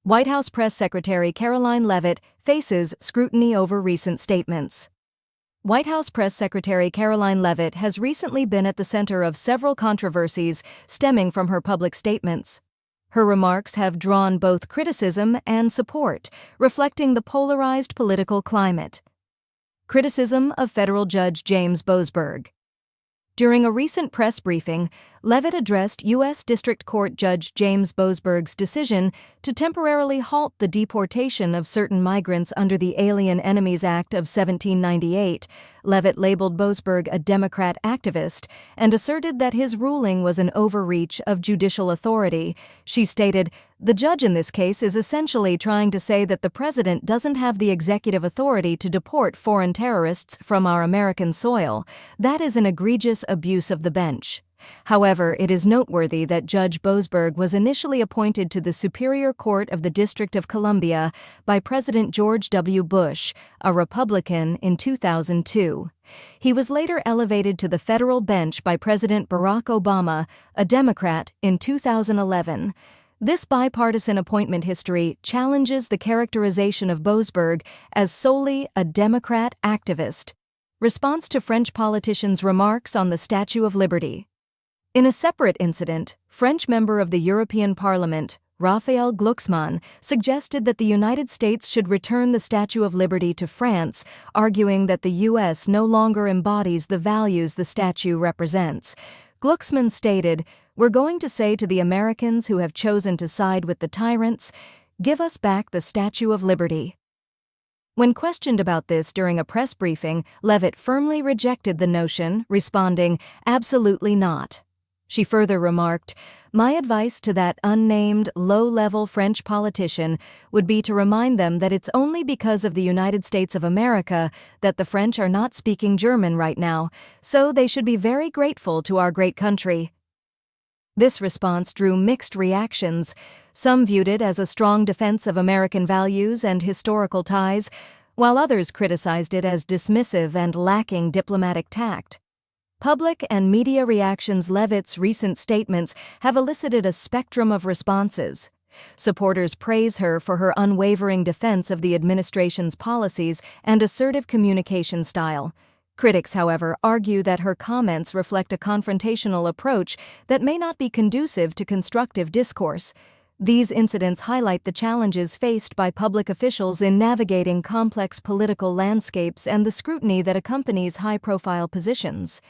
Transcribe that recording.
White House Press Secretary Karoline Leavitt faces scrutiny over recent statements. White House Press Secretary Karoline Leavitt has recently been at the center of several controversies stemming from her public statements. Her remarks have drawn both criticism and support, reflecting the polarized political climate. Criticism of Federal Judge James Boasberg. During a recent press briefing, Leavitt addressed U.S. District Court Judge James Boasberg's decision to temporarily halt the deportation of certain migrants under the Alien Enemies Act of 1798. Leavitt labeled Boasberg a Democrat activist and asserted that his ruling was an overreach of judicial authority. She stated, "The judge in this case is essentially trying to say that the president doesn't have the executive authority to deport foreign terrorists from our American soil. That is an egregious abuse of the bench." However, it is noteworthy that Judge Boasberg was initially appointed to the Superior Court of the District of Columbia by President George W. Bush, a Republican, in 2002. He was later elevated to the federal bench by President Barack Obama, a Democrat, in 2011. This bipartisan appointment history challenges the characterization of Boasberg as solely a Democrat activist. Response to French politicians' remarks on the Statue of Liberty. In a separate incident, French member of the European Parliament, Raphael Glucksmann, suggested that the United States should return the Statue of Liberty to France, arguing that the U.S. no longer embodies the values the statue represents. Glucksmann stated, "We're going to say to the Americans who have chosen to side with the tyrants, give us back the Statue of Liberty." When questioned about this during a press briefing, Leavitt firmly rejected the notion, responding, "Absolutely not." She further remarked, "My advice to that unnamed, low-level French politician would be to remind them that it's only because of the United States of America that the French are not speaking German right now, so they should be very grateful to our great country." This response drew mixed reactions. Some viewed it as a strong defense of American values and historical ties, while others criticized it as dismissive and lacking diplomatic tact. Public and media reactions. Leavitt's recent statements have elicited a spectrum of responses. Supporters praise her for her unwavering defense of the administration's policies and assertive communication style. Critics, however, argue that her comments reflect a confrontational approach that may not be conducive to constructive discourse. These incidents highlight the challenges faced by public officials in navigating complex political landscapes and the scrutiny that accompanies high-profile positions.